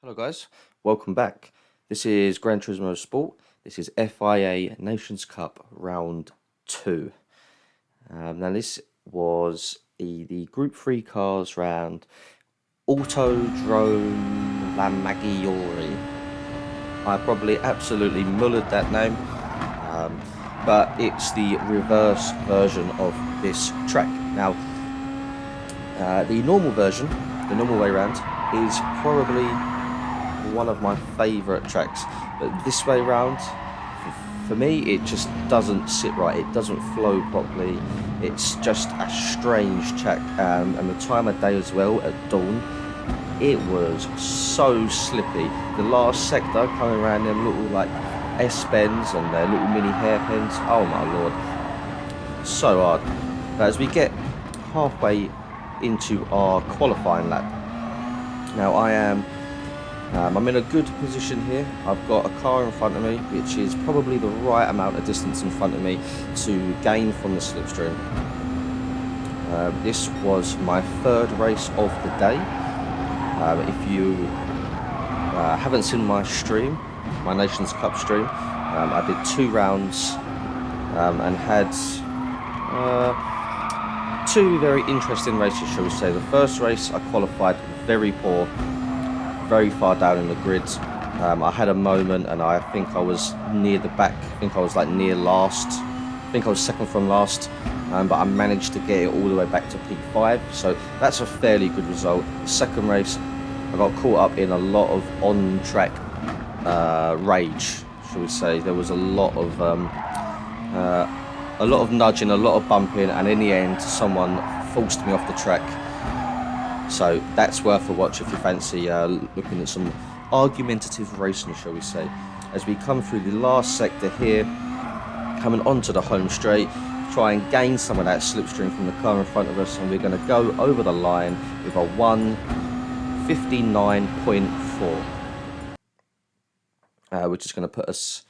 Hello guys, welcome back. This is Gran Turismo Sport. This is FIA Nations Cup Round 2. Now this was the Group 3 cars round Autodrome La Maggiore. I probably absolutely mullered that name, but it's the reverse version of this track. Now, the normal version, the normal way round, is probably one of my favourite tracks, but this way round, for me, it just doesn't sit right. It doesn't flow properly. It's just a strange track, and the time of day as well, at dawn, it was so slippy. The last sector coming around them little like S-bends and their little mini hairpins, oh my lord, so hard. But as we get halfway into our qualifying lap, now I'm in a good position here. I've got a car in front of me, which is probably the right amount of distance in front of me to gain from the slipstream. This was my third race of the day. If you haven't seen my stream, my Nations Cup stream, I did 2 rounds and had 2 very interesting races, shall we say. The first race I qualified very poor, very far down in the grid. I had a moment and I think I was near the back. I think I was like near last. I think I was second from last, but I managed to get it all the way back to P5, so that's a fairly good result. The second race, I got caught up in a lot of on-track rage, shall we say. There was a lot of nudging, a lot of bumping, and in the end, someone forced me off the track. So that's worth a watch if you fancy looking at some argumentative racing, shall we say. As we come through the last sector here, coming onto the home straight, try and gain some of that slipstream from the car in front of us, and we're going to go over the line with a 1:59.4, which is going to put us,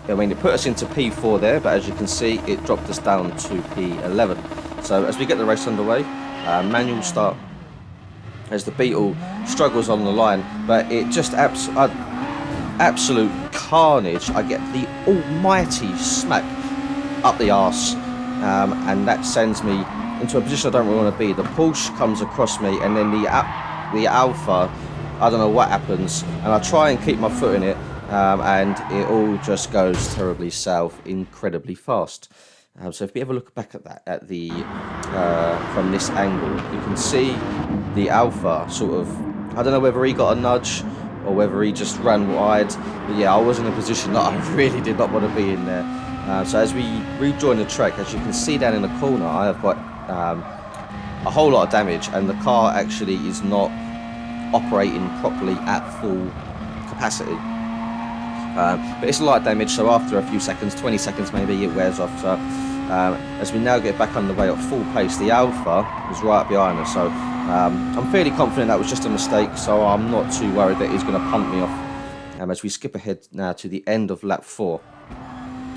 it put us into P4 there, but as you can see, it dropped us down to P11. So as we get the race underway, manual start, as the Beetle struggles on the line, but it just absolute carnage. I get the almighty smack up the arse, and that sends me into a position I don't really want to be. The Porsche comes across me, and then the Alpha, I don't know what happens, and I try and keep my foot in it, and it all just goes terribly south, incredibly fast. So if you ever look back at that, from this angle, you can see the Alpha sort of, I don't know whether he got a nudge or whether he just ran wide, but yeah, I was in a position that I really did not want to be in there. So as we rejoin the track, as you can see down in the corner, I have got a whole lot of damage, and the car actually is not operating properly at full capacity. But it's a light damage, so after a few seconds, 20 seconds maybe, it wears off. So as we now get back underway at full pace, the Alpha is right behind us, so I'm fairly confident that was just a mistake, so I'm not too worried that he's going to punt me off. As we skip ahead now to the end of lap 4.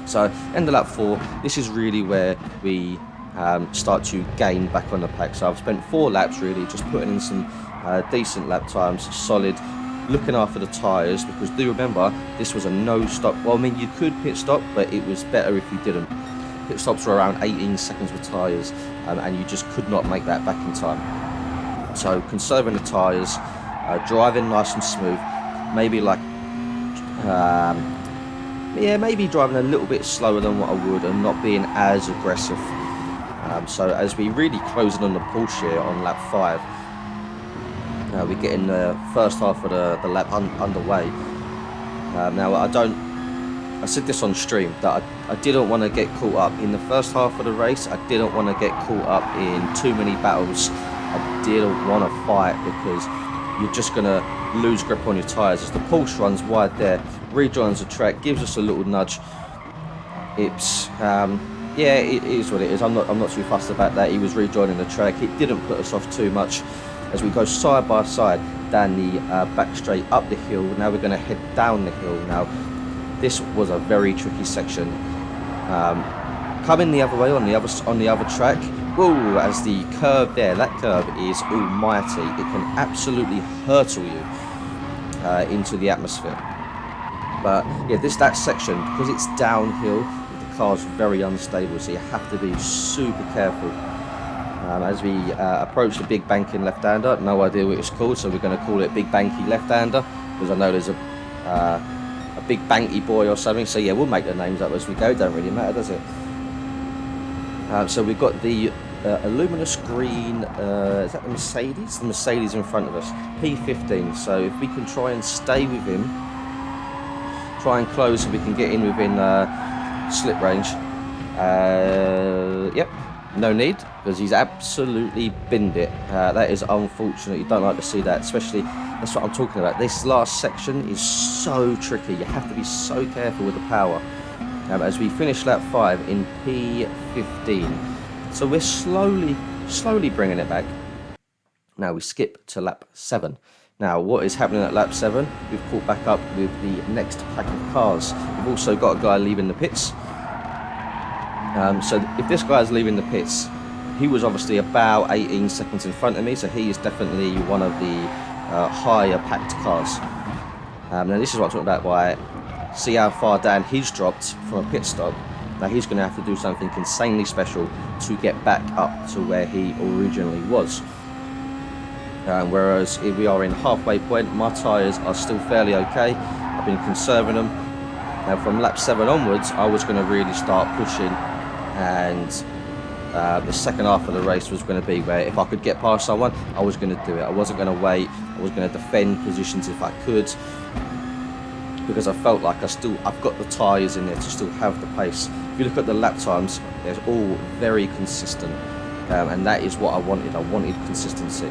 So end of lap 4, this is really where we start to gain back on the pack. So I've spent 4 laps really just putting in some decent lap times, solid, looking after the tyres, because do remember, this was a no stop. Well, I mean, you could pit stop, but it was better if you didn't. Pit stops were around 18 seconds with tyres, and you just could not make that back in time. So conserving the tyres, driving nice and smooth, maybe like maybe driving a little bit slower than what I would, and not being as aggressive. So as we really close in on the Porsche here on lap 5, we're getting the first half of the lap underway. Now I said this on stream, that I didn't want to get caught up in the first half of the race. I didn't want to get caught up in too many battles. I didn't want to fight, because you're just going to lose grip on your tyres. As the Porsche runs wide there, rejoins the track, gives us a little nudge. It's yeah, it is what it is. I'm not too fussed about that. He was rejoining the track. It didn't put us off too much. As we go side by side down the back straight up the hill, now we're going to head down the hill. Now this was a very tricky section. Coming the other way on the other track, whoa, as the curve there, that curve is almighty. It can absolutely hurtle you. into the atmosphere. But yeah, that section, because it's downhill, the car's very unstable, so you have to be super careful. As we approach the big banking left-hander, no idea what it's called, so we're going to call it Big Banky Left-hander, because I know there's a big banky boy or something. So yeah, we'll make the names up as we go, don't really matter, does it? So we've got the luminous green, is that the Mercedes? The Mercedes in front of us, P15. So if we can try and stay with him, try and close so we can get in within slip range. Yep, no need, because he's absolutely binned it. That is unfortunate. You don't like to see that, especially, that's what I'm talking about. This last section is so tricky. You have to be so careful with the power. As we finish lap 5 in P15. So we're slowly bringing it back. Now we skip to lap 7. Now what is happening at lap 7? We've caught back up with the next pack of cars. We've also got a guy leaving the pits. So if this guy is leaving the pits, he was obviously about 18 seconds in front of me, so he is definitely one of the higher packed cars. Now this is what I'm talking about by see how far down he's dropped from a pit stop. Now he's going to have to do something insanely special to get back up to where he originally was. Whereas if we are in halfway point, my tyres are still fairly okay. I've been conserving them. Now from lap 7 onwards, I was going to really start pushing, and the second half of the race was going to be where if I could get past someone, I was going to do it. I wasn't going to wait. I was going to defend positions if I could, because I felt like I've got the tyres in there to still have the pace. If you look at the lap times, they're all very consistent, and that is what I wanted. I wanted consistency.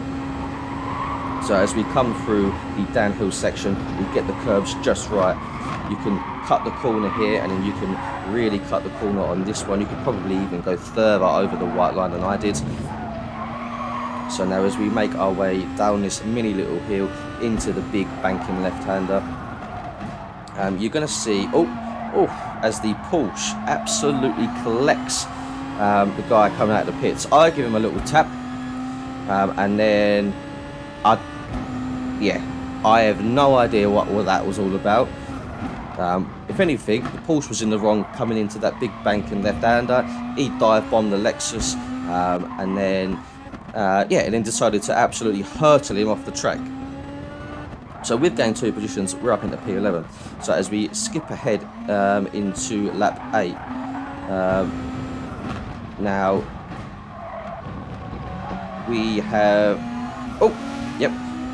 So as we come through the downhill section, we get the curbs just right. You can cut the corner here, and then you can really cut the corner on this one. You could probably even go further over the white line than I did. So now as we make our way down this mini little hill into the big banking left-hander, you're going to see, as the Porsche absolutely collects the guy coming out of the pits. I give him a little tap, and then I have no idea what that was all about. If anything, the Porsche was in the wrong coming into that big banking left-hander. He dive-bombed the Lexus, and then decided to absolutely hurtle him off the track. So we've gained 2 positions, we're up into P11. So as we skip ahead into lap 8, now we have,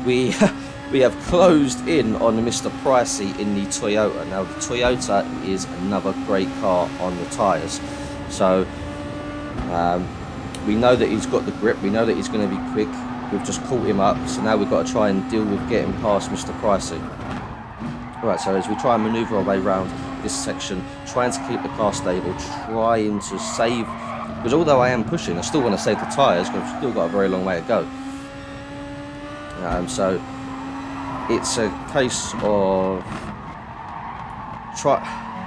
we have closed in on Mr. Pricey in the Toyota. Now the Toyota is another great car on the tyres. So we know that he's got the grip, we know that he's going to be quick. We've just caught him up, so now we've got to try and deal with getting past Mr. Pricey. Right, so as we try and manoeuvre our way around this section, trying to keep the car stable, trying to save, because although I am pushing, I still want to save the tyres, because I've still got a very long way to go. So it's a case of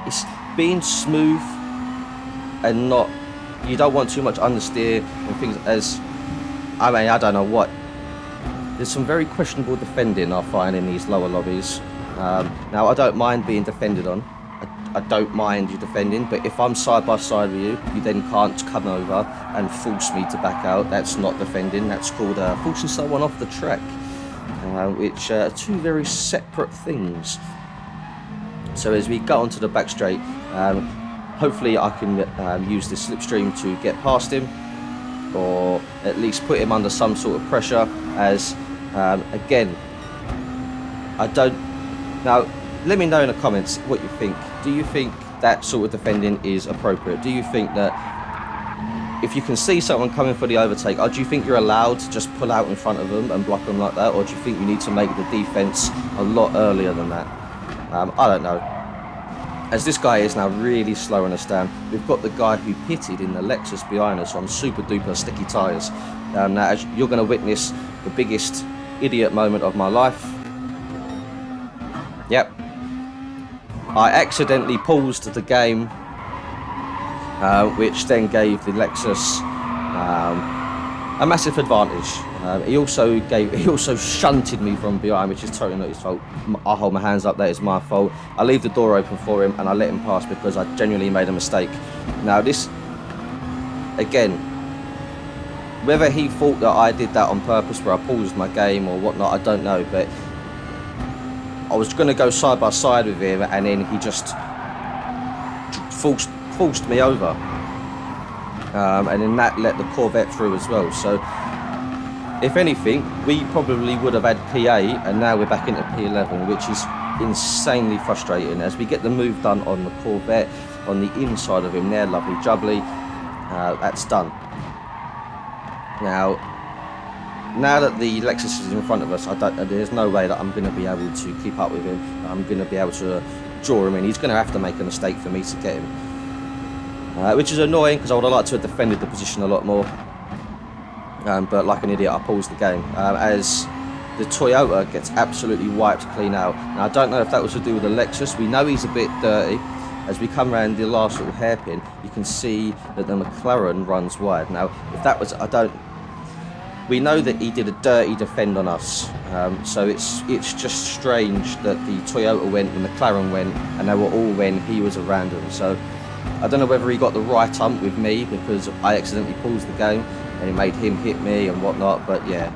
it's being smooth and not, you don't want too much understeer and things as, I don't know what. There's some very questionable defending I find in these lower lobbies. Now, I don't mind being defended on. I don't mind you defending, but if I'm side by side with you, you then can't come over and force me to back out. That's not defending. That's called forcing someone off the track, which are 2 very separate things. So as we go onto the back straight, hopefully I can use this slipstream to get past him, or at least put him under some sort of pressure, as again, I don't. Now let me know in the comments what you think. Do you think that sort of defending is appropriate? Do you think that if you can see someone coming for the overtake, or do you think you're allowed to just pull out in front of them and block them like that, or do you think you need to make the defense a lot earlier than that? I don't know. As this guy is now really slowing us down, we've got the guy who pitted in the Lexus behind us on super duper sticky tyres. Now as you're going to witness the biggest idiot moment of my life. Yep. I accidentally paused the game, which then gave the Lexus a massive advantage. He also shunted me from behind, which is totally not his fault. I hold my hands up, that is my fault. I leave the door open for him and I let him pass because I genuinely made a mistake. Now this, again, whether he thought that I did that on purpose, where I paused my game or whatnot, I don't know, but I was going to go side by side with him and then he just forced me over. And then that let the Corvette through as well. So if anything, we probably would have had P8 and now we're back into P11, which is insanely frustrating as we get the move done on the Corvette, on the inside of him there, lovely jubbly. That's done. Now that the Lexus is in front of us, there's no way that I'm going to be able to keep up with him. I'm going to be able to draw him in. He's going to have to make a mistake for me to get him. Which is annoying because I would have liked to have defended the position a lot more. But like an idiot, I paused the game. As the Toyota gets absolutely wiped clean out. Now, I don't know if that was to do with the Lexus. We know he's a bit dirty. As we come around the last little hairpin, you can see that the McLaren runs wide. Now, if that was, we know that he did a dirty defend on us. So it's just strange that the Toyota went, the McLaren went, and they were all when he was around them. So I don't know whether he got the right ump with me because I accidentally paused the game and it made him hit me and whatnot. But yeah,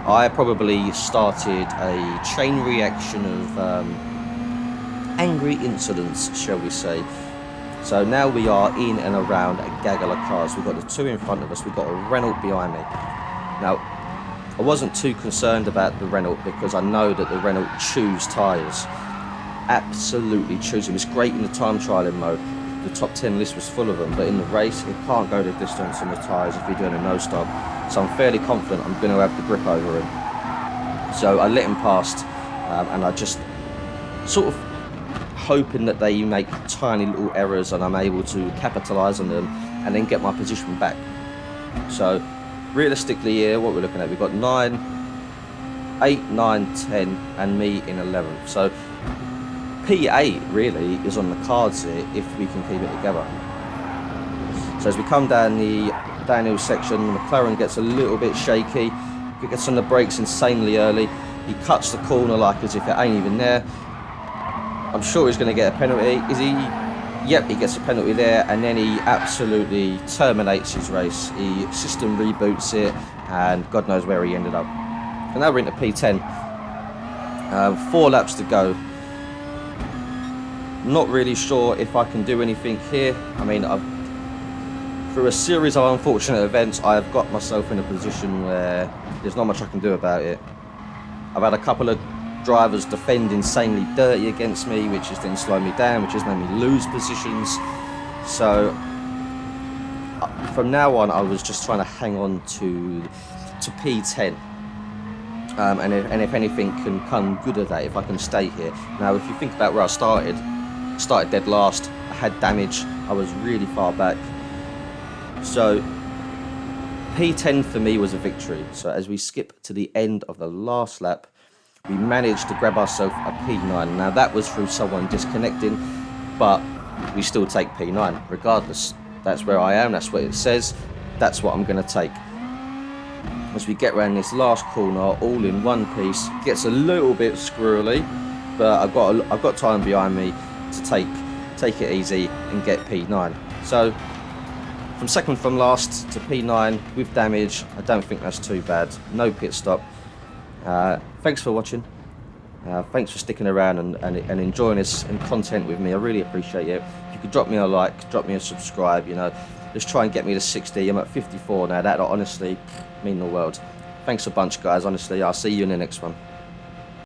I probably started a chain reaction of angry incidents, shall we say. So now we are in and around a gaggle of cars. We've got the two in front of us, we've got a Renault behind me. Now, I wasn't too concerned about the Renault because I know that the Renault chews tyres. Absolutely chews them. It's great in the time trialling mode. The top 10 list was full of them, but in the race, it can't go the distance on the tyres if you're doing a no-stop. So I'm fairly confident I'm going to have the grip over him. So I let him past, and I just sort of hoping that they make tiny little errors and I'm able to capitalise on them and then get my position back. So realistically here, what we're looking at, we've got 9, 8, 9, 10 and me in 11. So P8 really is on the cards here if we can keep it together. So as we come down the downhill section, the McLaren gets a little bit shaky. He gets on the brakes insanely early. He cuts the corner like as if it ain't even there. I'm sure he's going to get a penalty. Is he? Yep, he gets a penalty there, and then he absolutely terminates his race. He system reboots it, and God knows where he ended up. And now we're into P10. 4 laps to go. Not really sure if I can do anything here. I mean, through a series of unfortunate events, I have got myself in a position where there's not much I can do about it. I've had a couple of drivers defend insanely dirty against me, which has then slowed me down, which has made me lose positions. So from now on, I was just trying to hang on to P10. And if anything can come good of that, if I can stay here. Now, if you think about where I started dead last, I had damage, I was really far back. So P10 for me was a victory. So as we skip to the end of the last lap, we managed to grab ourselves a P9. Now that was through someone disconnecting, but we still take P9 regardless. That's where I am, that's what it says, that's what I'm going to take. As we get around this last corner, all in one piece, gets a little bit squirrely, but I've got time behind me to take it easy and get P9. So from second from last to P9 with damage, I don't think that's too bad. No pit stop. Thanks for watching. Thanks for sticking around and enjoying this and content with me. I really appreciate it. If you could drop me a like, drop me a subscribe, you know, just try and get me to 60. I'm at 54 now. That honestly mean the world. Thanks a bunch, guys. Honestly, I'll see you in the next one.